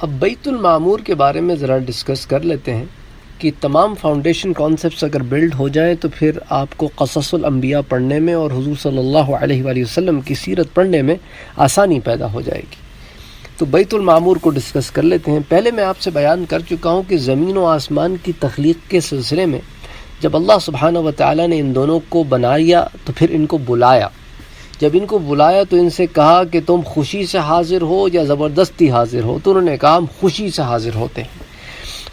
اب بیت المعمور کے بارے میں ذرا ڈسکس کر لیتے ہیں کہ تمام فاؤنڈیشن کانسیپٹس اگر بلڈ ہو جائیں تو پھر آپ کو قصص الانبیاء پڑھنے میں اور حضور صلی اللہ علیہ وآلہ وسلم کی سیرت پڑھنے میں آسانی پیدا ہو جائے گی۔ تو بیت المعمور کو ڈسکس کر لیتے ہیں۔ پہلے میں آپ سے بیان کر چکا ہوں کہ زمین و آسمان کی تخلیق کے سلسلے میں جب اللہ سبحانہ و تعالیٰ نے ان دونوں کو بنایا تو پھر ان کو بلایا۔ جب ان کو بلایا تو ان سے کہا کہ تم خوشی سے حاضر ہو یا زبردستی حاضر ہو، تو انہوں نے کہا ہم خوشی سے حاضر ہوتے ہیں۔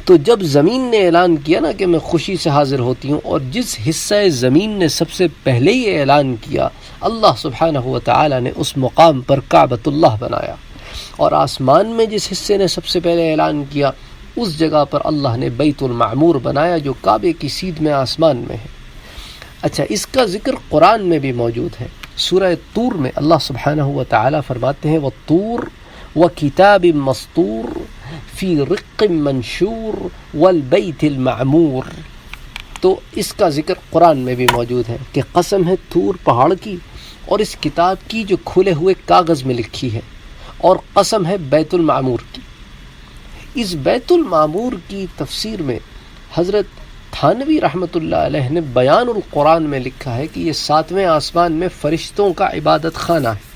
تو جب زمین نے اعلان کیا نا کہ میں خوشی سے حاضر ہوتی ہوں، اور جس حصہ زمین نے سب سے پہلے یہ اعلان کیا، اللہ سبحانہ و تعالیٰ نے اس مقام پر کعبۃ اللہ بنایا، اور آسمان میں جس حصے نے سب سے پہلے اعلان کیا اس جگہ پر اللہ نے بیت المعمور بنایا جو کعبے کی سیدھ میں آسمان میں ہے۔ اچھا، اس کا ذکر قرآن میں بھی موجود ہے۔ سورہ طور میں اللہ سبحانہ و تعالیٰ فرماتے ہیں وَالطُّورِ وَكِتَابٍ مَّسْطُورٍ فِي رِقٍّ مَّنشُورٍ وَالْبَيْتِ الْمَعْمُورِ۔ تو اس کا ذکر قرآن میں بھی موجود ہے کہ قسم ہے طور پہاڑ کی اور اس کتاب کی جو کھلے ہوئے کاغذ میں لکھی ہے، اور قسم ہے بیت المعمور کی۔ اس بیت المعمور کی تفسیر میں حضرت تھانوی رحمۃ اللہ علیہ نے بیان القرآن میں لکھا ہے کہ یہ 7ویں آسمان میں فرشتوں کا عبادت خانہ ہے۔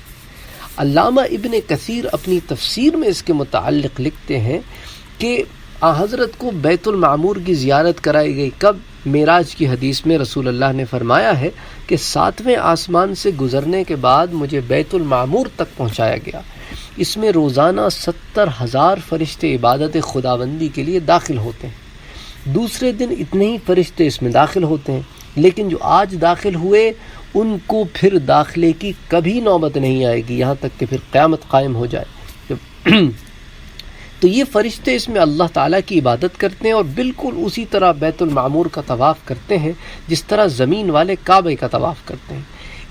علامہ ابن کثیر اپنی تفسیر میں اس کے متعلق لکھتے ہیں کہ حضرت کو بیت المعمور کی زیارت کرائی گئی کب؟ معراج کی حدیث میں رسول اللہ نے فرمایا ہے کہ 7ویں آسمان سے گزرنے کے بعد مجھے بیت المعمور تک پہنچایا گیا۔ اس میں روزانہ 70,000 فرشتے عبادت خداوندی کے لیے داخل ہوتے ہیں۔ دوسرے دن اتنے ہی فرشتے اس میں داخل ہوتے ہیں، لیکن جو آج داخل ہوئے ان کو پھر داخلے کی کبھی نوبت نہیں آئے گی یہاں تک کہ پھر قیامت قائم ہو جائے۔ تو یہ فرشتے اس میں اللہ تعالیٰ کی عبادت کرتے ہیں اور بالکل اسی طرح بیت المعمور کا طواف کرتے ہیں جس طرح زمین والے کعبے کا طواف کرتے ہیں۔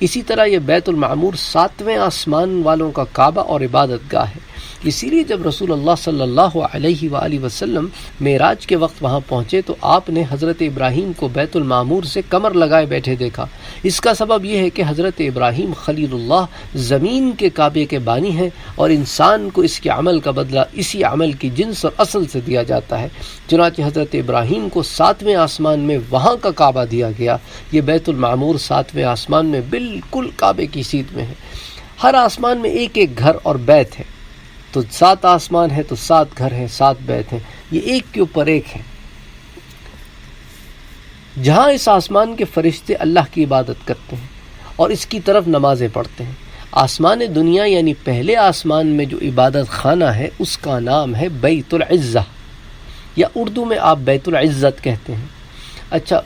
اسی طرح یہ بیت المعمور 7ویں آسمان والوں کا کعبہ اور عبادت گاہ ہے۔ اسی لیے جب رسول اللہ صلی اللہ علیہ وآلہ وسلم معراج کے وقت وہاں پہنچے تو آپ نے حضرت ابراہیم کو بیت المعمور سے کمر لگائے بیٹھے دیکھا۔ اس کا سبب یہ ہے کہ حضرت ابراہیم خلیل اللہ زمین کے کعبے کے بانی ہیں، اور انسان کو اس کے عمل کا بدلہ اسی عمل کی جنس اور اصل سے دیا جاتا ہے۔ چنانچہ حضرت ابراہیم کو 7ویں آسمان میں وہاں کا کعبہ دیا گیا۔ یہ بیت المعمور 7ویں آسمان میں بالکل کعبے کی سیدھ میں ہے۔ ہر آسمان میں ایک ایک گھر اور بیت ہے، تو 7 آسمان ہے تو 7 گھر ہیں، 7 بیت ہیں، یہ ایک کے اوپر ایک ہیں۔ جہاں اس آسمان کے فرشتے اللہ کی عبادت کرتے ہیں اور اس کی طرف نمازیں پڑھتے ہیں۔ آسمان دنیا یعنی پہلے آسمان میں جو عبادت خانہ ہے اس کا نام ہے بیت العزہ، یا اردو میں آپ بیت العزت کہتے ہیں۔ اچھا،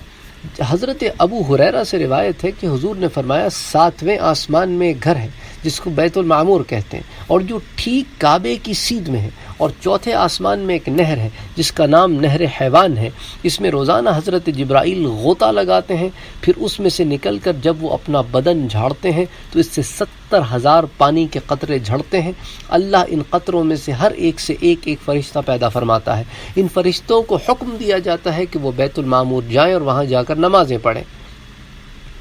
حضرت ابو ہریرہ سے روایت ہے کہ حضور نے فرمایا 7ویں آسمان میں ایک گھر ہے جس کو بیت المعمور کہتے ہیں، اور جو ٹھیک کعبے کی سیدھ میں ہے، اور 4تھے آسمان میں ایک نہر ہے جس کا نام نہر حیوان ہے۔ اس میں روزانہ حضرت جبرائیل غوطہ لگاتے ہیں، پھر اس میں سے نکل کر جب وہ اپنا بدن جھاڑتے ہیں تو اس سے 70,000 پانی کے قطرے جھڑتے ہیں۔ اللہ ان قطروں میں سے ہر ایک سے ایک ایک فرشتہ پیدا فرماتا ہے۔ ان فرشتوں کو حکم دیا جاتا ہے کہ وہ بیت المعمور جائیں اور وہاں جا کر نمازیں پڑھیں۔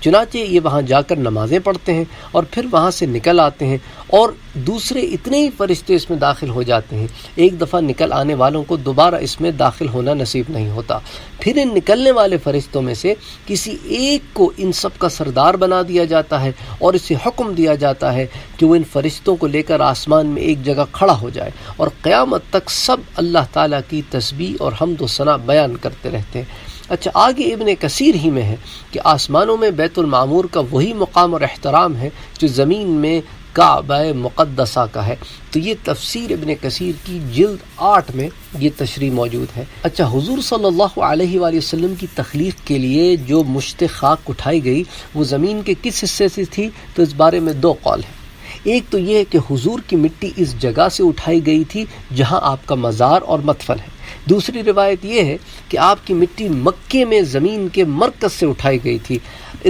چنانچہ یہ وہاں جا کر نمازیں پڑھتے ہیں اور پھر وہاں سے نکل آتے ہیں، اور دوسرے اتنے ہی فرشتے اس میں داخل ہو جاتے ہیں۔ ایک دفعہ نکل آنے والوں کو دوبارہ اس میں داخل ہونا نصیب نہیں ہوتا۔ پھر ان نکلنے والے فرشتوں میں سے کسی ایک کو ان سب کا سردار بنا دیا جاتا ہے، اور اسے حکم دیا جاتا ہے کہ وہ ان فرشتوں کو لے کر آسمان میں ایک جگہ کھڑا ہو جائے، اور قیامت تک سب اللہ تعالیٰ کی تسبیح اور حمد و ثنا بیان کرتے رہتے ہیں۔ اچھا، آگے ابن کثیر ہی میں ہے کہ آسمانوں میں بیت المعمور کا وہی مقام اور احترام ہے جو زمین میں کعبہ مقدسہ کا ہے۔ تو یہ تفسیر ابن کثیر کی جلد 8 میں یہ تشریح موجود ہے۔ اچھا، حضور صلی اللہ علیہ وآلہ وسلم کی تخلیق کے لیے جو مشت خاک اٹھائی گئی وہ زمین کے کس حصے سے تھی؟ تو اس بارے میں 2 قول ہیں۔ ایک تو یہ ہے کہ حضور کی مٹی اس جگہ سے اٹھائی گئی تھی جہاں آپ کا مزار اور مدفن ہے۔ دوسری روایت یہ ہے کہ آپ کی مٹی مکے میں زمین کے مرکز سے اٹھائی گئی تھی۔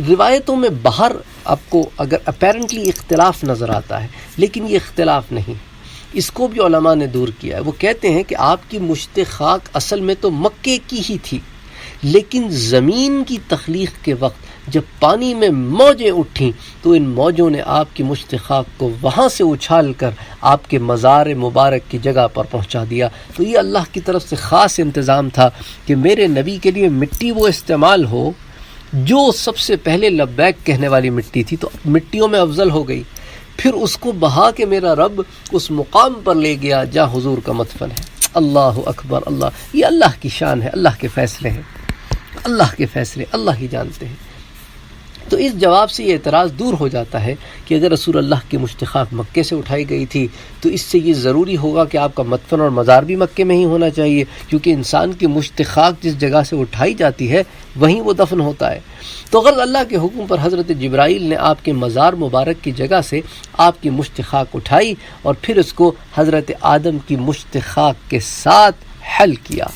روایتوں میں باہر آپ کو اگر اپیرنٹلی اختلاف نظر آتا ہے، لیکن یہ اختلاف نہیں، اس کو بھی علماء نے دور کیا ہے۔ وہ کہتے ہیں کہ آپ کی مشت خاک اصل میں تو مکے کی ہی تھی، لیکن زمین کی تخلیق کے وقت جب پانی میں موجیں اٹھیں تو ان موجوں نے آپ کی مشت خاک کو وہاں سے اچھال کر آپ کے مزار مبارک کی جگہ پر پہنچا دیا۔ تو یہ اللہ کی طرف سے خاص انتظام تھا کہ میرے نبی کے لیے مٹی وہ استعمال ہو جو سب سے پہلے لبیک کہنے والی مٹی تھی، تو مٹیوں میں افضل ہو گئی۔ پھر اس کو بہا کے میرا رب اس مقام پر لے گیا جہاں حضور کا مدفن ہے۔ اللہ اکبر، اللہ، یہ اللہ کی شان ہے، اللہ کے فیصلے ہیں، اللہ کے فیصلے اللہ ہی جانتے ہیں۔ تو اس جواب سے یہ اعتراض دور ہو جاتا ہے کہ اگر رسول اللہ کی مشت خاک مکے سے اٹھائی گئی تھی تو اس سے یہ ضروری ہوگا کہ آپ کا مدفن اور مزار بھی مکے میں ہی ہونا چاہیے، کیونکہ انسان کی مشت خاک جس جگہ سے اٹھائی جاتی ہے وہیں وہ دفن ہوتا ہے۔ تو غرض اللہ کے حکم پر حضرت جبرائیل نے آپ کے مزار مبارک کی جگہ سے آپ کی مشت خاک اٹھائی اور پھر اس کو حضرت آدم کی مشت خاک کے ساتھ حل کیا۔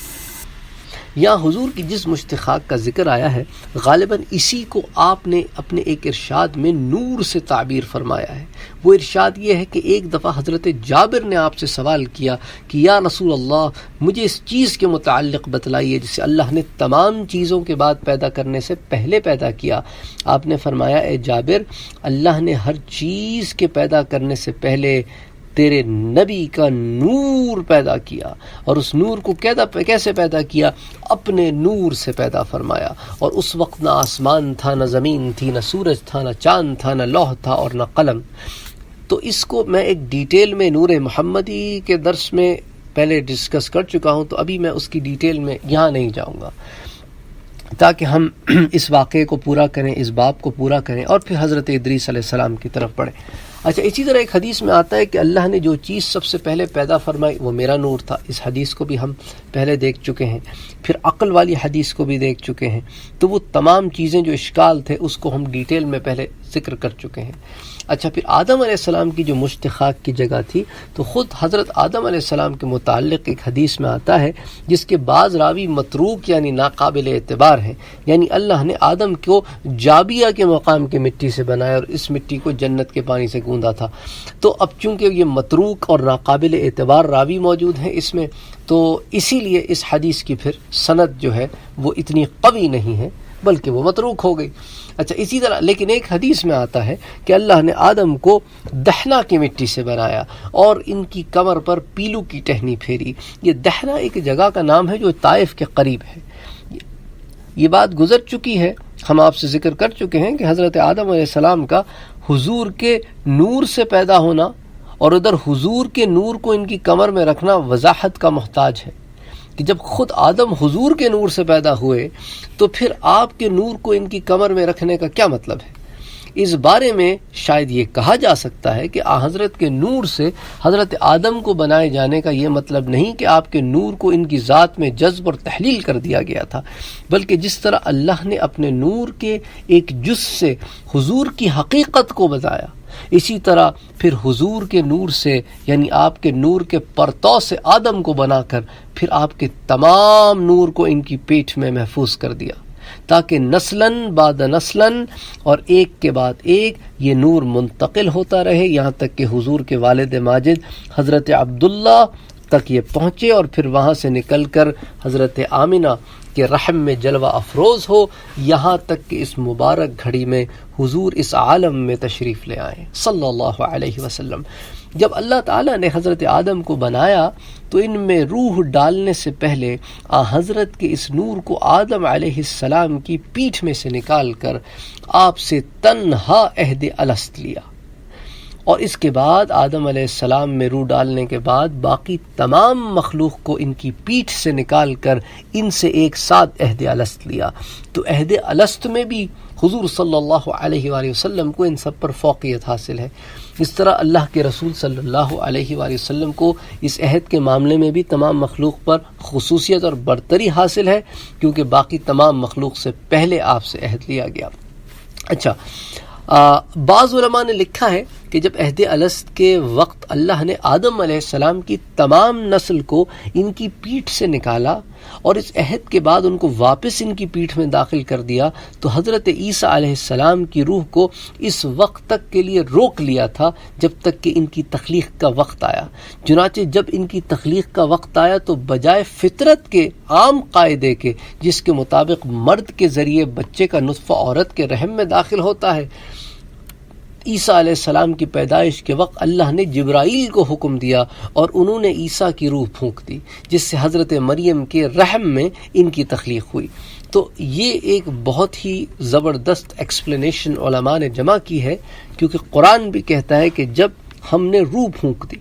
یہاں حضور کی جس مشت خاک کا ذکر آیا ہے غالباً اسی کو آپ نے اپنے ایک ارشاد میں نور سے تعبیر فرمایا ہے۔ وہ ارشاد یہ ہے کہ ایک دفعہ حضرت جابر نے آپ سے سوال کیا کہ یا رسول اللہ، مجھے اس چیز کے متعلق بتلائیے جسے اللہ نے تمام چیزوں کے بعد پیدا کرنے سے پہلے پیدا کیا۔ آپ نے فرمایا اے جابر، اللہ نے ہر چیز کے پیدا کرنے سے پہلے تیرے نبی کا نور پیدا کیا، اور اس نور کو کیسے پیدا کیا؟ اپنے نور سے پیدا فرمایا۔ اور اس وقت نہ آسمان تھا، نہ زمین تھی، نہ سورج تھا، نہ چاند تھا، نہ لوح تھا اور نہ قلم۔ تو اس کو میں ایک ڈیٹیل میں نور محمدی کے درس میں پہلے ڈسکس کر چکا ہوں، تو ابھی میں اس کی ڈیٹیل میں یہاں نہیں جاؤں گا، تاکہ ہم اس واقعے کو پورا کریں، اس باب کو پورا کریں اور پھر حضرت ادریس علیہ السلام کی طرف بڑھیں۔ اچھا، اسی طرح ایک حدیث میں آتا ہے کہ اللہ نے جو چیز سب سے پہلے پیدا فرمائی وہ میرا نور تھا۔ اس حدیث کو بھی ہم پہلے دیکھ چکے ہیں، پھر عقل والی حدیث کو بھی دیکھ چکے ہیں۔ تو وہ تمام چیزیں جو اشکال تھے اس کو ہم ڈیٹیل میں پہلے ذکر کر چکے ہیں۔ اچھا، پھر آدم علیہ السلام کی جو مشت خاک کی جگہ تھی، تو خود حضرت آدم علیہ السلام کے متعلق ایک حدیث میں آتا ہے جس کے بعض راوی متروک یعنی ناقابل اعتبار ہیں، یعنی اللہ نے آدم کو جابیہ کے مقام کی مٹی سے بنایا اور اس مٹی کو جنت کے پانی سے گوندا تھا۔ تو اب چونکہ یہ متروک اور ناقابل اعتبار راوی موجود ہیں اس میں، تو اسی لیے اس حدیث کی پھر سند جو ہے وہ اتنی قوی نہیں ہے، بلکہ وہ متروک ہو گئی۔ اچھا، اسی طرح لیکن ایک حدیث میں آتا ہے کہ اللہ نے آدم کو دہنا کی مٹی سے بنایا اور ان کی کمر پر پیلو کی ٹہنی پھیری۔ یہ دہنا ایک جگہ کا نام ہے جو طائف کے قریب ہے۔ یہ بات گزر چکی ہے، ہم آپ سے ذکر کر چکے ہیں کہ حضرت آدم علیہ السلام کا حضور کے نور سے پیدا ہونا اور ادھر حضور کے نور کو ان کی کمر میں رکھنا وضاحت کا محتاج ہے کہ جب خود آدم حضور کے نور سے پیدا ہوئے تو پھر آپ کے نور کو ان کی کمر میں رکھنے کا کیا مطلب ہے؟ اس بارے میں شاید یہ کہا جا سکتا ہے کہ حضرت کے نور سے حضرت آدم کو بنائے جانے کا یہ مطلب نہیں کہ آپ کے نور کو ان کی ذات میں جذب اور تحلیل کر دیا گیا تھا، بلکہ جس طرح اللہ نے اپنے نور کے ایک جز سے حضور کی حقیقت کو بتایا، اسی طرح پھر حضور کے نور سے یعنی آپ کے نور کے پرتو سے آدم کو بنا کر پھر آپ کے تمام نور کو ان کی پیٹھ میں محفوظ کر دیا، تاکہ نسلاً بعد نسلاً اور ایک کے بعد ایک یہ نور منتقل ہوتا رہے، یہاں تک کہ حضور کے والد ماجد حضرت عبداللہ تک یہ پہنچے اور پھر وہاں سے نکل کر حضرت آمنہ کے رحم میں جلوہ افروز ہو، یہاں تک کہ اس مبارک گھڑی میں حضور اس عالم میں تشریف لے آئے صلی اللہ علیہ وسلم۔ جب اللہ تعالیٰ نے حضرت آدم کو بنایا تو ان میں روح ڈالنے سے پہلے حضرت کے اس نور کو آدم علیہ السلام کی پیٹھ میں سے نکال کر آپ سے تنہا عہد الست لیا، اور اس کے بعد آدم علیہ السلام میں روح ڈالنے کے بعد باقی تمام مخلوق کو ان کی پیٹھ سے نکال کر ان سے ایک ساتھ عہد الست لیا۔ تو عہد الست میں بھی حضور صلی اللہ علیہ وآلہ وسلم کو ان سب پر فوقیت حاصل ہے۔ اس طرح اللہ کے رسول صلی اللہ علیہ وآلہ وسلم کو اس عہد کے معاملے میں بھی تمام مخلوق پر خصوصیت اور برتری حاصل ہے، کیونکہ باقی تمام مخلوق سے پہلے آپ سے عہد لیا گیا۔ اچھا، بعض علماء نے لکھا ہے کہ جب عہد الست کے وقت اللہ نے آدم علیہ السلام کی تمام نسل کو ان کی پیٹھ سے نکالا اور اس عہد کے بعد ان کو واپس ان کی پیٹھ میں داخل کر دیا، تو حضرت عیسیٰ علیہ السلام کی روح کو اس وقت تک کے لیے روک لیا تھا جب تک کہ ان کی تخلیق کا وقت آیا۔ چنانچہ جب ان کی تخلیق کا وقت آیا تو بجائے فطرت کے عام قاعدے کے جس کے مطابق مرد کے ذریعے بچے کا نطفہ عورت کے رحم میں داخل ہوتا ہے، عیسیٰ علیہ السلام کی پیدائش کے وقت اللہ نے جبرائیل کو حکم دیا اور انہوں نے عیسیٰ کی روح پھونک دی، جس سے حضرت مریم کے رحم میں ان کی تخلیق ہوئی۔ تو یہ ایک بہت ہی زبردست ایکسپلینیشن علماء نے جمع کی ہے، کیونکہ قرآن بھی کہتا ہے کہ جب ہم نے روح پھونک دی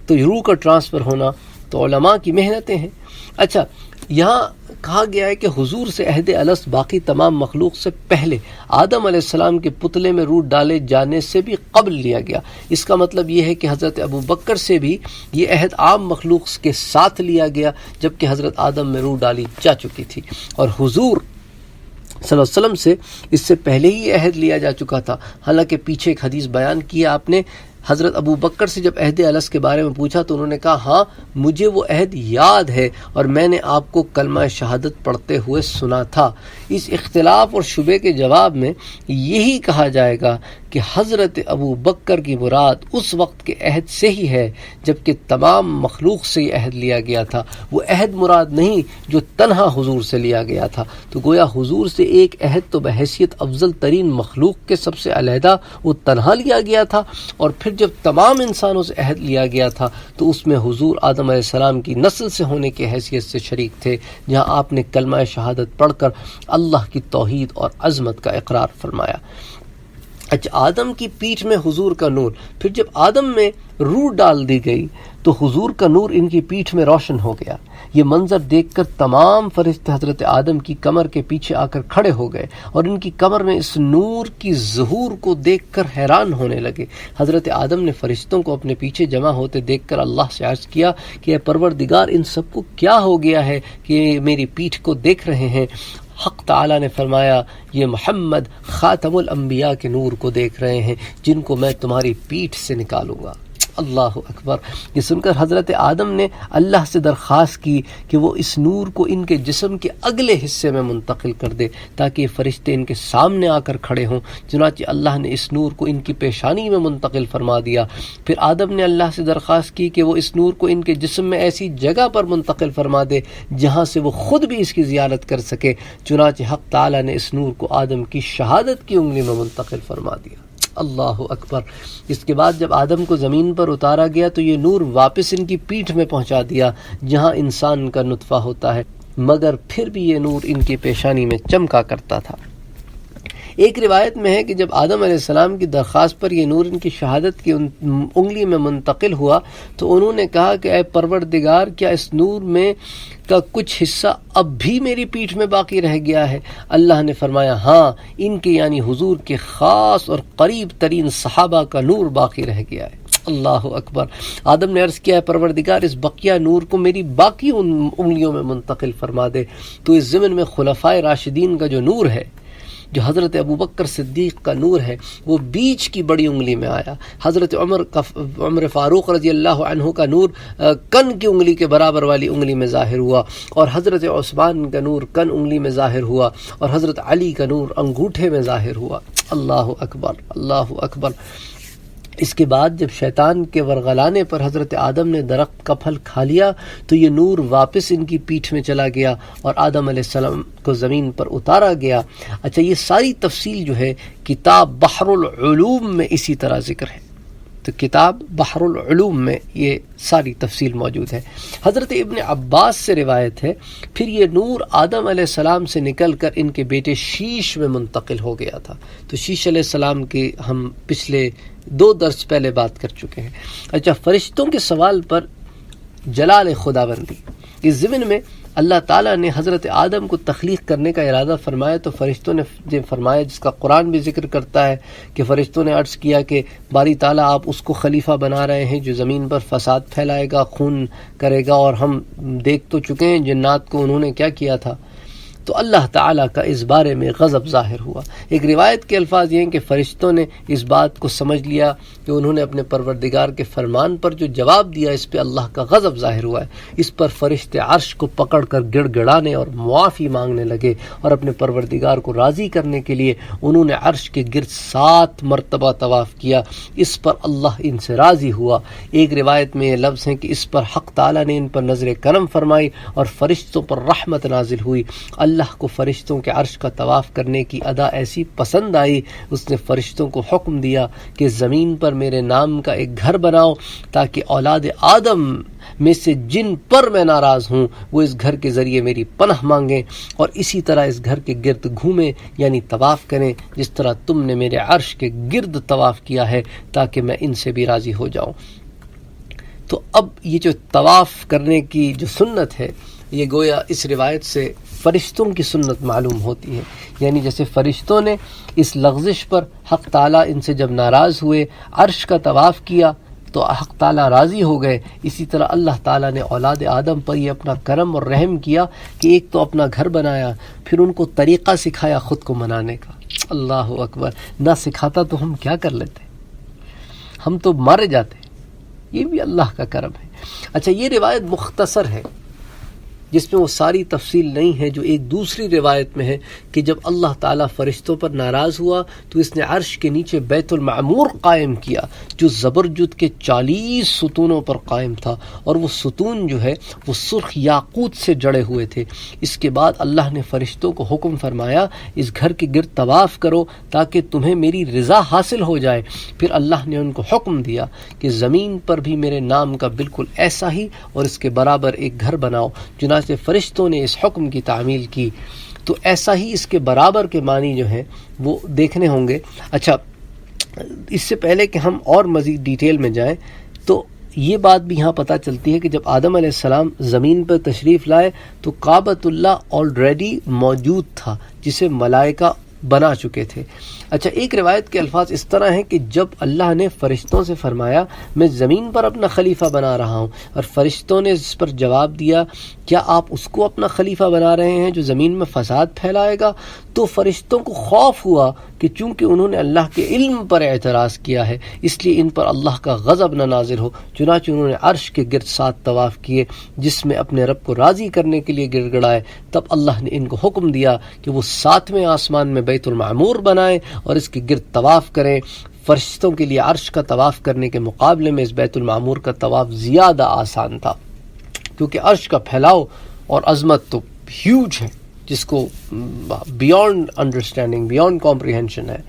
تو روح کا ٹرانسفر ہونا تو علماء کی محنتیں ہیں۔ اچھا، یہاں کہا گیا ہے کہ حضور سے عہد الست باقی تمام مخلوق سے پہلے آدم علیہ السلام کے پتلے میں روح ڈالے جانے سے بھی قبل لیا گیا۔ اس کا مطلب یہ ہے کہ حضرت ابو بکر سے بھی یہ عہد عام مخلوق کے ساتھ لیا گیا، جبکہ حضرت آدم میں روح ڈالی جا چکی تھی، اور حضور صلی اللہ علیہ وسلم سے اس سے پہلے ہی عہد لیا جا چکا تھا۔ حالانکہ پیچھے ایک حدیث بیان کی آپ نے، حضرت ابو بکر سے جب عہد الست کے بارے میں پوچھا تو انہوں نے کہا ہاں مجھے وہ عہد یاد ہے اور میں نے آپ کو کلمہ شہادت پڑھتے ہوئے سنا تھا۔ اس اختلاف اور شبے کے جواب میں یہی کہا جائے گا کہ حضرت ابو بکر کی مراد اس وقت کے عہد سے ہی ہے جبکہ تمام مخلوق سے یہ عہد لیا گیا تھا، وہ عہد مراد نہیں جو تنہا حضور سے لیا گیا تھا۔ تو گویا حضور سے ایک عہد تو بحیثیت افضل ترین مخلوق کے سب سے علیحدہ وہ تنہا لیا گیا تھا، اور پھر جب تمام انسانوں سے عہد لیا گیا تھا تو اس میں حضور آدم علیہ السلام کی نسل سے ہونے کی حیثیت سے شریک تھے، جہاں آپ نے کلمہ شہادت پڑھ کر اللہ کی توحید اور عظمت کا اقرار فرمایا۔ اچھا، آدم کی پیٹھ میں حضور کا نور، پھر جب آدم میں روح ڈال دی گئی تو حضور کا نور ان کی پیٹھ میں روشن ہو گیا۔ یہ منظر دیکھ کر تمام فرشتے حضرت آدم کی کمر کے پیچھے آ کر کھڑے ہو گئے اور ان کی کمر میں اس نور کی ظہور کو دیکھ کر حیران ہونے لگے۔ حضرت آدم نے فرشتوں کو اپنے پیچھے جمع ہوتے دیکھ کر اللہ سے عرض کیا کہ اے پروردگار، ان سب کو کیا ہو گیا ہے کہ میری پیٹھ کو دیکھ رہے ہیں؟ حق تعالیٰ نے فرمایا یہ محمد خاتم الانبیاء کے نور کو دیکھ رہے ہیں جن کو میں تمہاری پیٹھ سے نکالوں گا۔ اللہ اکبر۔ یہ سن کر حضرت آدم نے اللہ سے درخواست کی کہ وہ اس نور کو ان کے جسم کے اگلے حصے میں منتقل کر دے تاکہ یہ فرشتے ان کے سامنے آ کر کھڑے ہوں۔ چنانچہ اللہ نے اس نور کو ان کی پیشانی میں منتقل فرما دیا۔ پھر آدم نے اللہ سے درخواست کی کہ وہ اس نور کو ان کے جسم میں ایسی جگہ پر منتقل فرما دے جہاں سے وہ خود بھی اس کی زیارت کر سکے۔ چنانچہ حق تعالیٰ نے اس نور کو آدم کی شہادت کی انگلی میں منتقل فرما دیا۔ اللہ اکبر۔ اس کے بعد جب آدم کو زمین پر اتارا گیا تو یہ نور واپس ان کی پیٹھ میں پہنچا دیا جہاں انسان کا نطفہ ہوتا ہے، مگر پھر بھی یہ نور ان کی پیشانی میں چمکا کرتا تھا۔ ایک روایت میں ہے کہ جب آدم علیہ السلام کی درخواست پر یہ نور ان کی شہادت کی انگلی میں منتقل ہوا تو انہوں نے کہا کہ اے پروردگار، کیا اس نور میں کا کچھ حصہ اب بھی میری پیٹھ میں باقی رہ گیا ہے؟ اللہ نے فرمایا ہاں، ان کے یعنی حضور کے خاص اور قریب ترین صحابہ کا نور باقی رہ گیا ہے۔ اللہ اکبر۔ آدم نے عرض کیا ہے پروردگار، اس بقیہ نور کو میری باقی انگلیوں میں منتقل فرما دے۔ تو اس ضمن میں خلفائے راشدین کا جو نور ہے، جو حضرت ابوبکر صدیق کا نور ہے، وہ بیچ کی بڑی انگلی میں آیا۔ حضرت عمر فاروق رضی اللہ عنہ کا نور کن کی انگلی کے برابر والی انگلی میں ظاہر ہوا، اور حضرت عثمان کا نور کن انگلی میں ظاہر ہوا، اور حضرت علی کا نور انگوٹھے میں ظاہر ہوا۔ اللہ اکبر، اللہ اکبر۔ اس کے بعد جب شیطان کے ورغلانے پر حضرت آدم نے درخت کا پھل کھا لیا تو یہ نور واپس ان کی پیٹھ میں چلا گیا اور آدم علیہ السلام کو زمین پر اتارا گیا۔ اچھا، یہ ساری تفصیل جو ہے کتاب بحر العلوم میں اسی طرح ذکر ہے، تو کتاب بحر العلوم میں یہ ساری تفصیل موجود ہے۔ حضرت ابن عباس سے روایت ہے پھر یہ نور آدم علیہ السلام سے نکل کر ان کے بیٹے شیش میں منتقل ہو گیا تھا۔ تو شیش علیہ السلام کی ہم پچھلے 2 درس پہلے بات کر چکے ہیں۔ اچھا، فرشتوں کے سوال پر جلال خداوندی، اس ضمن میں اللہ تعالیٰ نے حضرت آدم کو تخلیق کرنے کا ارادہ فرمایا تو فرشتوں نے فرمایا، جس کا قرآن بھی ذکر کرتا ہے کہ فرشتوں نے عرض کیا کہ باری تعالیٰ آپ اس کو خلیفہ بنا رہے ہیں جو زمین پر فساد پھیلائے گا، خون کرے گا، اور ہم دیکھ تو چکے ہیں جنات کو انہوں نے کیا کیا تھا۔ تو اللہ تعالیٰ کا اس بارے میں غضب ظاہر ہوا۔ ایک روایت کے الفاظ یہ ہیں کہ فرشتوں نے اس بات کو سمجھ لیا کہ انہوں نے اپنے پروردگار کے فرمان پر جو جواب دیا اس پہ اللہ کا غضب ظاہر ہوا ہے۔ اس پر فرشتے عرش کو پکڑ کر گڑ گڑانے اور معافی مانگنے لگے، اور اپنے پروردگار کو راضی کرنے کے لیے انہوں نے عرش کے گرد 7 مرتبہ طواف کیا۔ اس پر اللہ ان سے راضی ہوا۔ ایک روایت میں یہ لفظ ہیں کہ اس پر حق تعالیٰ نے ان پر نظر کرم فرمائی اور فرشتوں پر رحمت نازل ہوئی۔ اللہ کو فرشتوں کے عرش کا طواف کرنے کی ادا ایسی پسند آئی، اس نے فرشتوں کو حکم دیا کہ زمین پر میرے نام کا ایک گھر بناؤ تاکہ اولاد آدم میں سے جن پر میں ناراض ہوں وہ اس گھر کے ذریعے میری پناہ مانگیں، اور اسی طرح اس گھر کے گرد گھومیں یعنی طواف کریں جس طرح تم نے میرے عرش کے گرد طواف کیا ہے تاکہ میں ان سے بھی راضی ہو جاؤں۔ تو اب یہ جو طواف کرنے کی جو سنت ہے یہ گویا اس روایت سے فرشتوں کی سنت معلوم ہوتی ہے، یعنی جیسے فرشتوں نے اس لغزش پر حق تعالیٰ ان سے جب ناراض ہوئے عرش کا طواف کیا تو حق تعالیٰ راضی ہو گئے، اسی طرح اللہ تعالیٰ نے اولاد آدم پر یہ اپنا کرم اور رحم کیا کہ ایک تو اپنا گھر بنایا، پھر ان کو طریقہ سکھایا خود کو منانے کا۔ اللہ اکبر، نہ سکھاتا تو ہم کیا کر لیتے، ہم تو مارے جاتے۔ یہ بھی اللہ کا کرم ہے۔ اچھا، یہ روایت مختصر ہے جس میں وہ ساری تفصیل نہیں ہے جو ایک دوسری روایت میں ہے کہ جب اللہ تعالیٰ فرشتوں پر ناراض ہوا تو اس نے عرش کے نیچے بیت المعمور قائم کیا جو زبرجد کے 40 ستونوں پر قائم تھا، اور وہ ستون جو ہے وہ سرخ یاقوت سے جڑے ہوئے تھے۔ اس کے بعد اللہ نے فرشتوں کو حکم فرمایا اس گھر کے گرد طواف کرو تاکہ تمہیں میری رضا حاصل ہو جائے۔ پھر اللہ نے ان کو حکم دیا کہ زمین پر بھی میرے نام کا بالکل ایسا ہی اور اس کے برابر ایک گھر بناؤ۔ چنانچہ فرشتوں نے اس حکم کی تعمیل کی۔ تو ایسا ہی اس کے برابر کے معنی جو ہیں وہ دیکھنے ہوں گے۔ اچھا، اس سے پہلے کہ ہم اور مزید ڈیٹیل میں جائیں تو یہ بات بھی یہاں پتہ چلتی ہے کہ جب آدم علیہ السلام زمین پر تشریف لائے تو کعبۃ اللہ آلریڈی موجود تھا جسے ملائکہ بنا چکے تھے۔ اچھا، ایک روایت کے الفاظ اس طرح ہیں کہ جب اللہ نے فرشتوں سے فرمایا میں زمین پر اپنا خلیفہ بنا رہا ہوں، اور فرشتوں نے اس پر جواب دیا کیا آپ اس کو اپنا خلیفہ بنا رہے ہیں جو زمین میں فساد پھیلائے گا، تو فرشتوں کو خوف ہوا کہ چونکہ انہوں نے اللہ کے علم پر اعتراض کیا ہے اس لیے ان پر اللہ کا غضب نہ نازل ہو، چنانچہ انہوں نے عرش کے گرد 7 طواف کیے جس میں اپنے رب کو راضی کرنے کے لیے گڑ گڑائے۔ تب اللہ نے ان کو حکم دیا کہ وہ 7ویں آسمان میں بیت المعمور بنائیں اور اس کے گرد طواف کریں۔ فرشتوں کے لیے عرش کا طواف کرنے کے مقابلے میں اس بیت المعمور کا طواف زیادہ آسان تھا، کیونکہ عرش کا پھیلاؤ اور عظمت تو ہیوج ہے جس کو بیونڈ انڈرسٹینڈنگ، بیونڈ کمپریہنشن ہے۔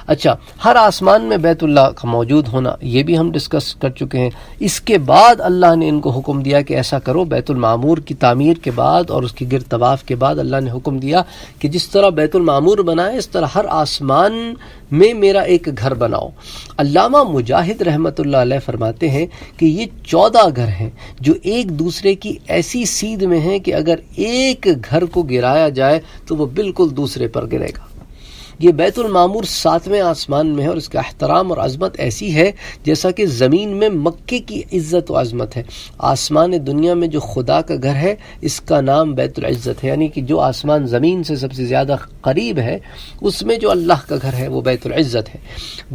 اچھا، ہر آسمان میں بیت اللہ کا موجود ہونا یہ بھی ہم ڈسکس کر چکے ہیں۔ اس کے بعد اللہ نے ان کو حکم دیا کہ ایسا کرو، بیت المعمور کی تعمیر کے بعد اور اس کے گرد طواف کے بعد اللہ نے حکم دیا کہ جس طرح بیت المعمور بنائے اس طرح ہر آسمان میں میرا ایک گھر بناؤ۔ علامہ مجاہد رحمۃ اللہ علیہ فرماتے ہیں کہ یہ 14 گھر ہیں جو ایک دوسرے کی ایسی سیدھ میں ہیں کہ اگر ایک گھر کو گرایا جائے تو وہ بالکل دوسرے پر گرے گا۔ یہ بیت المعمور 7ویں آسمان میں ہے اور اس کا احترام اور عظمت ایسی ہے جیسا کہ زمین میں مکے کی عزت و عظمت ہے۔ آسمان دنیا میں جو خدا کا گھر ہے اس کا نام بیت العزت ہے، یعنی کہ جو آسمان زمین سے سب سے زیادہ قریب ہے اس میں جو اللہ کا گھر ہے وہ بیت العزت ہے۔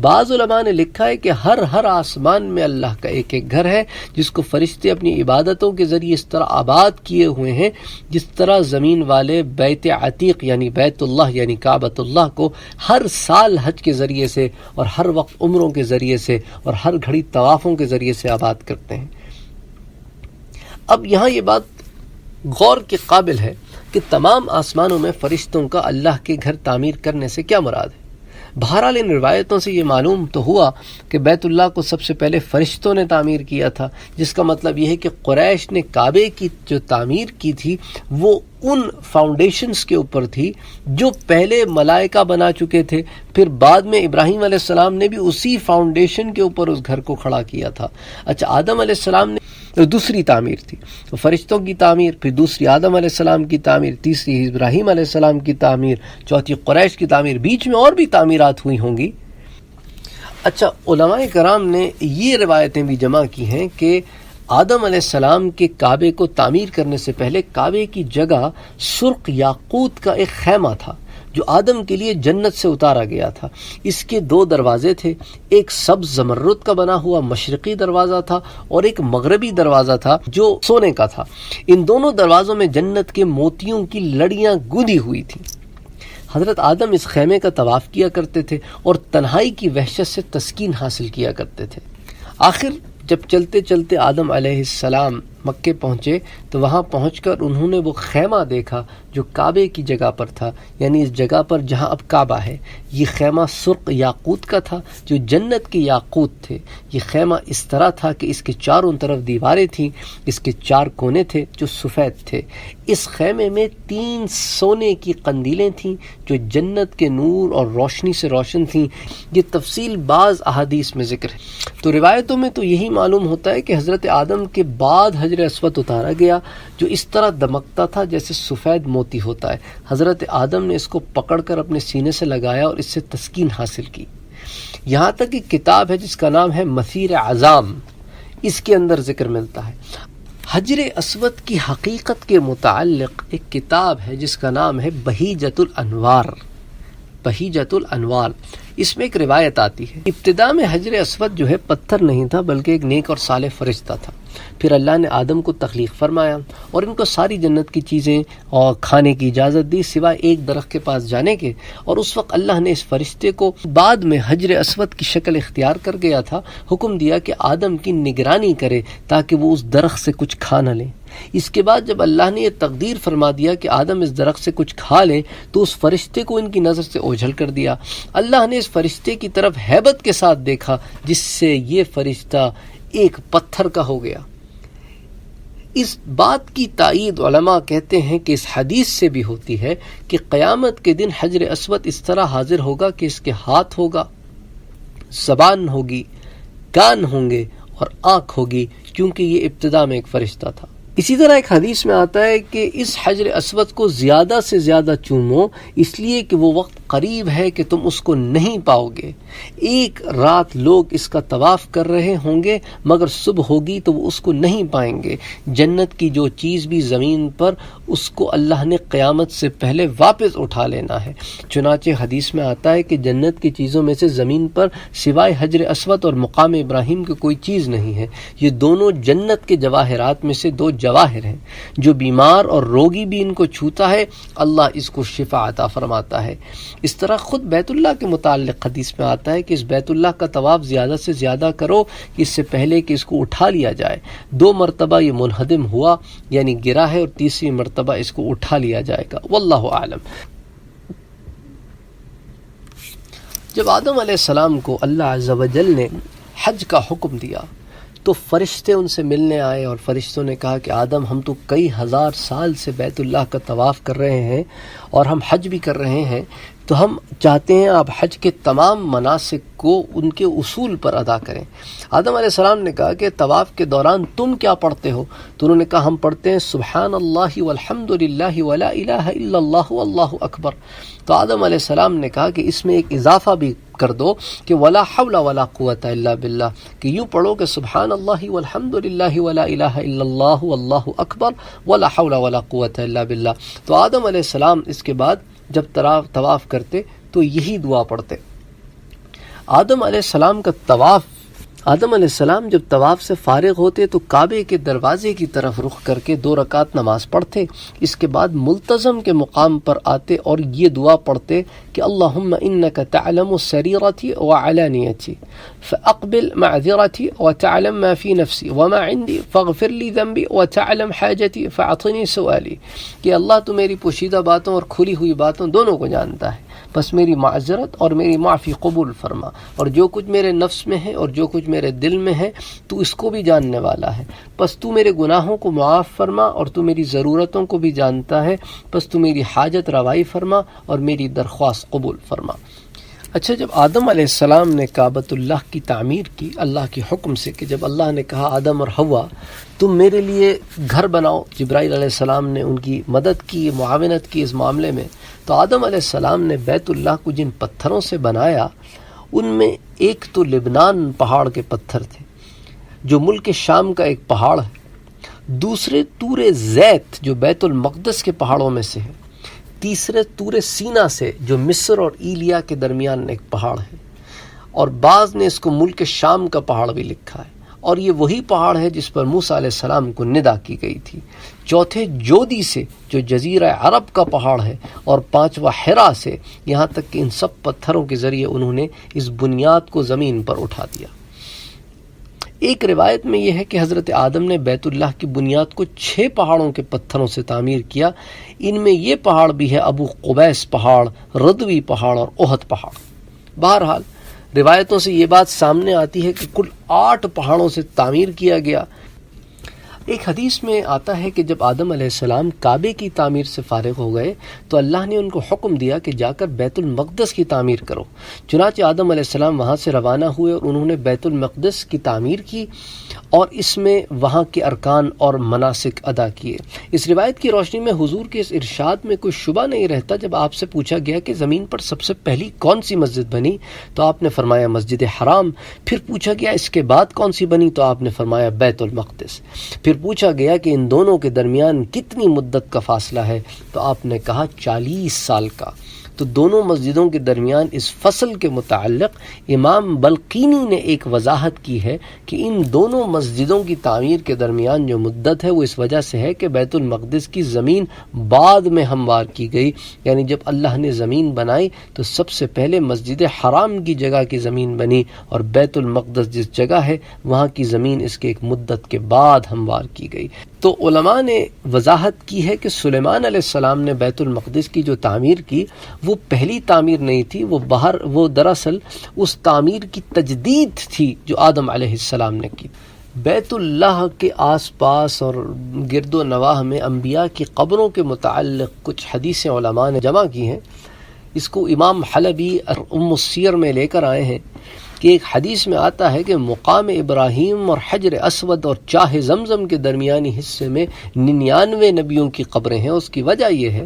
بعض علماء نے لکھا ہے کہ ہر آسمان میں اللہ کا ایک ایک گھر ہے جس کو فرشتے اپنی عبادتوں کے ذریعے اس طرح آباد کیے ہوئے ہیں جس طرح زمین والے بیت عتیق یعنی بیت اللہ یعنی کعبۃ اللہ کو ہر سال حج کے ذریعے سے اور ہر وقت عمروں کے ذریعے سے اور ہر گھڑی طوافوں کے ذریعے سے آباد کرتے ہیں۔ اب یہاں یہ بات غور کے قابل ہے کہ تمام آسمانوں میں فرشتوں کا اللہ کے گھر تعمیر کرنے سے کیا مراد ہے؟ بہرحال ان روایتوں سے یہ معلوم تو ہوا کہ بیت اللہ کو سب سے پہلے فرشتوں نے تعمیر کیا تھا، جس کا مطلب یہ ہے کہ قریش نے کعبے کی جو تعمیر کی تھی وہ ان فاؤنڈیشنز کے اوپر تھی جو پہلے ملائکہ بنا چکے تھے، پھر بعد میں ابراہیم علیہ السلام نے بھی اسی فاؤنڈیشن کے اوپر اس گھر کو کھڑا کیا تھا۔ اچھا، آدم علیہ السلام نے دوسری تعمیر تھی، تو فرشتوں کی تعمیر، پھر دوسری آدم علیہ السلام کی تعمیر، تیسری ابراہیم علیہ السلام کی تعمیر، چوتھی قریش کی تعمیر، بیچ میں اور بھی تعمیرات ہوئی ہوں گی۔ اچھا، علماء کرام نے یہ روایتیں بھی جمع کی ہیں کہ آدم علیہ السلام کے کعبے کو تعمیر کرنے سے پہلے کعبے کی جگہ سرخ یاقوت کا ایک خیمہ تھا جو آدم کے لیے جنت سے اتارا گیا تھا۔ اس کے 2 دروازے تھے، ایک سبز زمرد کا بنا ہوا مشرقی دروازہ تھا اور ایک مغربی دروازہ تھا جو سونے کا تھا۔ ان دونوں دروازوں میں جنت کے موتیوں کی لڑیاں گوندھی ہوئی تھیں۔ حضرت آدم اس خیمے کا طواف کیا کرتے تھے اور تنہائی کی وحشت سے تسکین حاصل کیا کرتے تھے۔ آخر جب چلتے چلتے آدم علیہ السلام مکے پہنچے تو وہاں پہنچ کر انہوں نے وہ خیمہ دیکھا جو کعبے کی جگہ پر تھا، یعنی اس جگہ پر جہاں اب کعبہ ہے۔ یہ خیمہ سرخ یاقوت کا تھا جو جنت کے یاقوت تھے۔ یہ خیمہ اس طرح تھا کہ اس کے چاروں طرف دیواریں تھیں، اس کے 4 کونے تھے جو سفید تھے۔ اس خیمے میں 3 سونے کی قندیلیں تھیں جو جنت کے نور اور روشنی سے روشن تھیں۔ یہ تفصیل بعض احادیث میں ذکر ہے۔ تو روایتوں میں تو یہی معلوم ہوتا ہے کہ حضرت آدم کے بعد حجر اسود اتارا گیا جو اس طرح دمکتا تھا جیسے سفید موتی ہوتا ہے۔ حضرت آدم نے اس کو پکڑ کر اپنے سینے سے لگایا اور اس سے تسکین حاصل کی۔ یہاں تک ایک کتاب ہے جس کا نام ہے مثیر اعظام، اس کے اندر ذکر ملتا ہے۔ حجر اسود کی حقیقت کے متعلق ایک کتاب ہے جس کا نام ہے بہیجۃ الانوار۔ بہیجۃ الانوار، اس میں ایک روایت آتی ہے، ابتدا میں حجر اسود جو ہے پتھر نہیں تھا بلکہ ایک نیک اور صالح فرشتہ تھا۔ پھر اللہ نے آدم کو تخلیق فرمایا اور ان کو ساری جنت کی چیزیں اور کھانے کی اجازت دی سوائے ایک درخت کے پاس جانے کے، اور اس وقت اللہ نے اس فرشتے کو بعد میں حجر اسود کی شکل اختیار کر گیا تھا، حکم دیا کہ آدم کی نگرانی کرے تاکہ وہ اس درخت سے کچھ کھا نہ لے۔ اس کے بعد جب اللہ نے یہ تقدیر فرما دیا کہ آدم اس درخت سے کچھ کھا لے تو اس فرشتے کو ان کی نظر سے اوجھل کر دیا۔ اللہ نے اس فرشتے کی طرف ہیبت کے ساتھ دیکھا جس سے یہ فرشتہ ایک پتھر کا ہو گیا۔ اس بات کی تائید علماء کہتے ہیں کہ اس حدیث سے بھی ہوتی ہے کہ قیامت کے دن حجر اسود اس طرح حاضر ہوگا کہ اس کے ہاتھ ہوگا، زبان ہوگی، کان ہوں گے اور آنکھ ہوگی، کیونکہ یہ ابتدا میں ایک فرشتہ تھا۔ اسی طرح ایک حدیث میں آتا ہے کہ اس حجر اسود کو زیادہ سے زیادہ چومو، اس لیے کہ وہ وقت قریب ہے کہ تم اس کو نہیں پاؤ گے۔ ایک رات لوگ اس کا طواف کر رہے ہوں گے مگر صبح ہوگی تو وہ اس کو نہیں پائیں گے۔ جنت کی جو چیز بھی زمین پر، اس کو اللہ نے قیامت سے پہلے واپس اٹھا لینا ہے۔ چنانچہ حدیث میں آتا ہے کہ جنت کی چیزوں میں سے زمین پر سوائے حجر اسود اور مقام ابراہیم کی کوئی چیز نہیں ہے۔ یہ دونوں جنت کے جواہرات میں سے 2 جواہر ہیں۔ جو بیمار اور روگی بھی ان کو چھوتا ہے اللہ اس کو شفا عطا فرماتا ہے۔ اس طرح خود بیت اللہ کے متعلق حدیث میں آتا ہے کہ اس بیت اللہ کا طواف زیادہ سے زیادہ کرو اس سے پہلے کہ اس کو اٹھا لیا جائے۔ 2 مرتبہ یہ منہدم ہوا یعنی گرا ہے، اور تیسری مرتبہ اس کو اٹھا لیا جائے گا۔ واللہ اعلم۔ جب آدم علیہ السلام کو اللہ عز و جل نے حج کا حکم دیا تو فرشتے ان سے ملنے آئے اور فرشتوں نے کہا کہ آدم، ہم تو کئی ہزار سال سے بیت اللہ کا طواف کر رہے ہیں اور ہم حج بھی کر رہے ہیں، تو ہم چاہتے ہیں آپ حج کے تمام مناسک کو ان کے اصول پر ادا کریں۔ آدم علیہ السلام نے کہا کہ طواف کے دوران تم کیا پڑھتے ہو؟ تو انہوں نے کہا ہم پڑھتے ہیں سبحان اللہ والحمد للہ ولا الہ الا اللہ واللہ اکبر۔ تو آدم علیہ السلام نے کہا کہ اس میں ایک اضافہ بھی کر دو کہ ولا حول ولا قوت الا باللہ، کہ یوں پڑھو کہ سبحان اللہ والحمد للہ ولا الہ الا اللہ واللہ اکبر ولا حول ولا قوت الا باللہ۔ تو آدم علیہ السلام اس کے بعد جب طواف کرتے تو یہی دعا پڑھتے۔ آدم علیہ السلام جب طواف سے فارغ ہوتے تو کعبے کے دروازے کی طرف رخ کر کے 2 رکعت نماز پڑھتے۔ اس کے بعد ملتزم کے مقام پر آتے اور یہ دعا پڑھتے کہ اللہم انک تعلم سریرتی وعلانیتی فاقبل معذرتی وتعلم ما فی نفسی وما عندی فاغفر لی ذنبی وتعلم حاجتی فاعطنی سؤالی، کہ اللہ تو میری پوشیدہ باتوں اور کھلی ہوئی باتوں دونوں کو جانتا ہے، بس میری معذرت اور میری معافی قبول فرما، اور جو کچھ میرے نفس میں ہے اور جو کچھ میرے دل میں ہے تو اس کو بھی جاننے والا ہے، بس تو میرے گناہوں کو معاف فرما، اور تو میری ضرورتوں کو بھی جانتا ہے، بس تو میری حاجت روائی فرما اور میری درخواست قبول فرما۔ اچھا، جب آدم علیہ السلام نے کعبۃ اللہ کی تعمیر کی اللہ کے حکم سے، کہ جب اللہ نے کہا آدم اور حوا تم میرے لیے گھر بناؤ، جبرائیل علیہ السلام نے ان کی مدد کی، معاونت کی اس معاملے میں، تو آدم علیہ السلام نے بیت اللہ کو جن پتھروں سے بنایا ان میں ایک تو لبنان پہاڑ کے پتھر تھے، جو ملک شام کا ایک پہاڑ ہے، دوسرے طور زیت جو بیت المقدس کے پہاڑوں میں سے ہے، تیسرے طور سینا سے جو مصر اور ایلیا کے درمیان ایک پہاڑ ہے، اور بعض نے اس کو ملک شام کا پہاڑ بھی لکھا ہے، اور یہ وہی پہاڑ ہے جس پر موسیٰ علیہ السلام کو ندا کی گئی تھی۔ چوتھے جودی سے جو جزیرہ عرب کا پہاڑ ہے، اور پانچواں حرا سے، یہاں تک کہ ان سب پتھروں کے ذریعے انہوں نے اس بنیاد کو زمین پر اٹھا دیا۔ ایک روایت میں یہ ہے کہ حضرت آدم نے بیت اللہ کی بنیاد کو 6 پہاڑوں کے پتھروں سے تعمیر کیا۔ ان میں یہ پہاڑ بھی ہے ابو قبیس پہاڑ، ردوی پہاڑ اور احد پہاڑ۔ بہرحال روایتوں سے یہ بات سامنے آتی ہے کہ کل 8 پہاڑوں سے تعمیر کیا گیا۔ ایک حدیث میں آتا ہے کہ جب آدم علیہ السلام کعبے کی تعمیر سے فارغ ہو گئے تو اللہ نے ان کو حکم دیا کہ جا کر بیت المقدس کی تعمیر کرو۔ چنانچہ آدم علیہ السلام وہاں سے روانہ ہوئے اور انہوں نے بیت المقدس کی تعمیر کی اور اس میں وہاں کے ارکان اور مناسک ادا کیے۔ اس روایت کی روشنی میں حضور کے اس ارشاد میں کوئی شبہ نہیں رہتا۔ جب آپ سے پوچھا گیا کہ زمین پر سب سے پہلی کون سی مسجد بنی تو آپ نے فرمایا مسجد حرام۔ پھر پوچھا گیا اس کے بعد کون سی بنی تو آپ نے فرمایا بیت المقدس۔ پھر پوچھا گیا کہ ان دونوں کے درمیان کتنی مدت کا فاصلہ ہے تو آپ نے کہا 40 سال کا۔ تو دونوں مسجدوں کے درمیان اس فصل کے متعلق امام بلقینی نے ایک وضاحت کی ہے کہ ان دونوں مسجدوں کی تعمیر کے درمیان جو مدت ہے وہ اس وجہ سے ہے کہ بیت المقدس کی زمین بعد میں ہموار کی گئی، یعنی جب اللہ نے زمین بنائی تو سب سے پہلے مسجد حرام کی جگہ کی زمین بنی، اور بیت المقدس جس جگہ ہے وہاں کی زمین اس کے ایک مدت کے بعد ہموار کی گئی۔ تو علماء نے وضاحت کی ہے کہ سلیمان علیہ السلام نے بیت المقدس کی جو تعمیر کی وہ پہلی تعمیر نہیں تھی، وہ دراصل اس تعمیر کی تجدید تھی جو آدم علیہ السلام نے کی۔ بیت اللہ کے آس پاس اور گرد و نواح میں انبیاء کی قبروں کے متعلق کچھ حدیثیں علماء نے جمع کی ہیں۔ اس کو امام حلبی ام السیر میں لے کر آئے ہیں کہ ایک حدیث میں آتا ہے کہ مقام ابراہیم اور حجر اسود اور چاہ زمزم کے درمیانی حصے میں 99 نبیوں کی قبریں ہیں۔ اس کی وجہ یہ ہے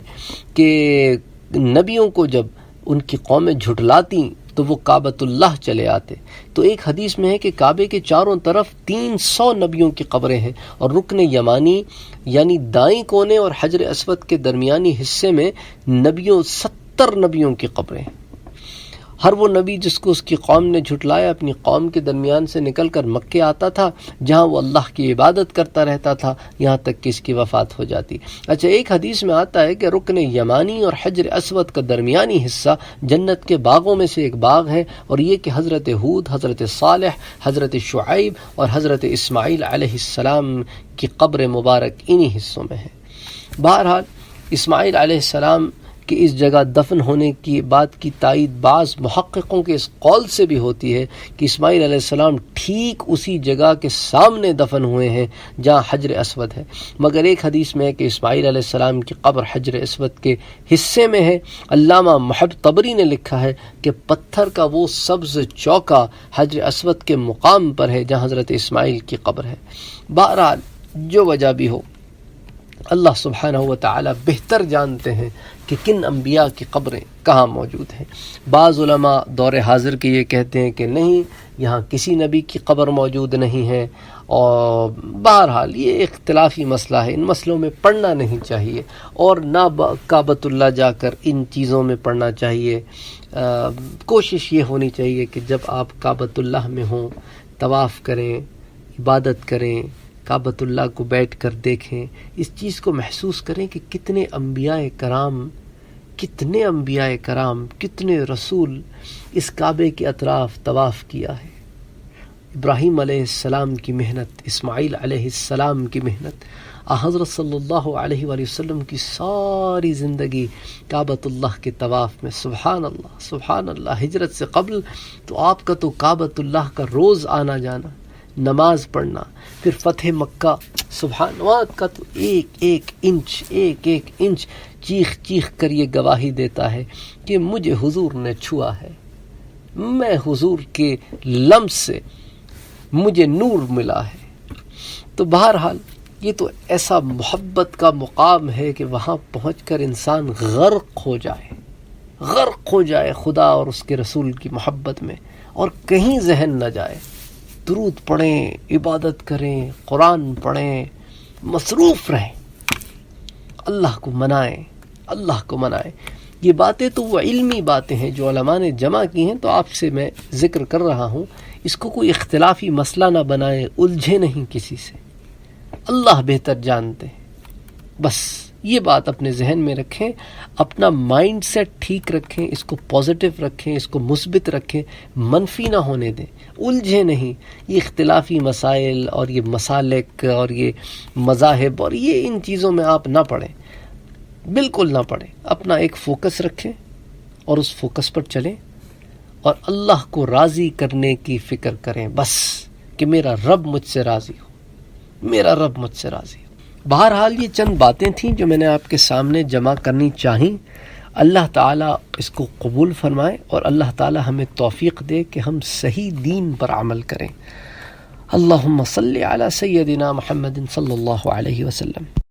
کہ نبیوں کو جب ان کی قومیں جھٹلاتی تو وہ کعبۃ اللہ چلے آتے۔ تو ایک حدیث میں ہے کہ کعبے کے چاروں طرف 300 نبیوں کی قبریں ہیں، اور رکن یمانی یعنی دائیں کونے اور حجر اسود کے درمیانی حصے میں 70 نبیوں کی قبریں ہیں۔ ہر وہ نبی جس کو اس کی قوم نے جھٹلایا اپنی قوم کے درمیان سے نکل کر مکے آتا تھا، جہاں وہ اللہ کی عبادت کرتا رہتا تھا یہاں تک کہ اس کی وفات ہو جاتی۔ اچھا، ایک حدیث میں آتا ہے کہ رکن یمانی اور حجر اسود کا درمیانی حصہ جنت کے باغوں میں سے ایک باغ ہے، اور یہ کہ حضرت ہود، حضرت صالح، حضرت شعیب اور حضرت اسماعیل علیہ السلام کی قبر مبارک انہی حصوں میں ہے۔ بہرحال اسماعیل علیہ السلام کہ اس جگہ دفن ہونے کی بات کی تائید بعض محققوں کے اس قول سے بھی ہوتی ہے کہ اسماعیل علیہ السلام ٹھیک اسی جگہ کے سامنے دفن ہوئے ہیں جہاں حجر اسود ہے، مگر ایک حدیث میں ہے کہ اسماعیل علیہ السلام کی قبر حجر اسود کے حصے میں ہے۔ علامہ محب طبری نے لکھا ہے کہ پتھر کا وہ سبز چوکا حجر اسود کے مقام پر ہے جہاں حضرت اسماعیل کی قبر ہے۔ بہرحال جو وجہ بھی ہو، اللہ سبحانہ و تعالی بہتر جانتے ہیں کہ کن انبیاء کی قبریں کہاں موجود ہیں۔ بعض علماء دور حاضر کے یہ کہتے ہیں کہ نہیں، یہاں کسی نبی کی قبر موجود نہیں ہے، اور بہرحال یہ اختلافی مسئلہ ہے، ان مسئلوں میں پڑھنا نہیں چاہیے، اور نہ کعبۃ اللہ جا کر ان چیزوں میں پڑھنا چاہیے۔ کوشش یہ ہونی چاہیے کہ جب آپ کعبۃ اللہ میں ہوں، طواف کریں، عبادت کریں، کعبۃ اللہ کو بیٹھ کر دیکھیں، اس چیز کو محسوس کریں کہ کتنے انبیاء کرام، کتنے رسول اس کعبے کے اطراف طواف کیا ہے۔ ابراہیم علیہ السلام کی محنت، اسماعیل علیہ السلام کی محنت، حضرت صلی اللہ علیہ وآلہ وسلم کی ساری زندگی کعبۃ اللہ کے طواف میں۔ سبحان اللہ، سبحان اللہ۔ ہجرت سے قبل تو آپ کا تو کعبۃ اللہ کا روز آنا جانا، نماز پڑھنا، پھر فتح مکہ، سبحان اللہ کا تو ایک ایک انچ چیخ چیخ کر یہ گواہی دیتا ہے کہ مجھے حضور نے چھوا ہے، میں حضور کے لمس سے مجھے نور ملا ہے۔ تو بہرحال یہ تو ایسا محبت کا مقام ہے کہ وہاں پہنچ کر انسان غرق ہو جائے خدا اور اس کے رسول کی محبت میں، اور کہیں ذہن نہ جائے۔ درود پڑھیں، عبادت کریں، قرآن پڑھیں، مصروف رہیں، اللہ کو منائیں، اللہ کو منائیں۔ یہ باتیں تو وہ علمی باتیں ہیں جو علماء نے جمع کی ہیں، تو آپ سے میں ذکر کر رہا ہوں، اس کو کوئی اختلافی مسئلہ نہ بنائیں، الجھے نہیں کسی سے، اللہ بہتر جانتے ہیں۔ بس یہ بات اپنے ذہن میں رکھیں، اپنا مائنڈ سیٹ ٹھیک رکھیں، اس کو پازیٹیو رکھیں، اس کو مثبت رکھیں، منفی نہ ہونے دیں، الجھے نہیں۔ یہ اختلافی مسائل اور یہ مسالک اور یہ مذاہب اور یہ ان چیزوں میں آپ نہ پڑیں، بالکل نہ پڑیں۔ اپنا ایک فوکس رکھیں اور اس فوکس پر چلیں، اور اللہ کو راضی کرنے کی فکر کریں، بس کہ میرا رب مجھ سے راضی ہو، میرا رب مجھ سے راضی ہو۔ بہرحال یہ چند باتیں تھیں جو میں نے آپ کے سامنے جمع کرنی چاہیں۔ اللہ تعالیٰ اس کو قبول فرمائے، اور اللہ تعالیٰ ہمیں توفیق دے کہ ہم صحیح دین پر عمل کریں۔ اللہم صلی علی سیدنا محمد صلی اللہ علیہ وسلم۔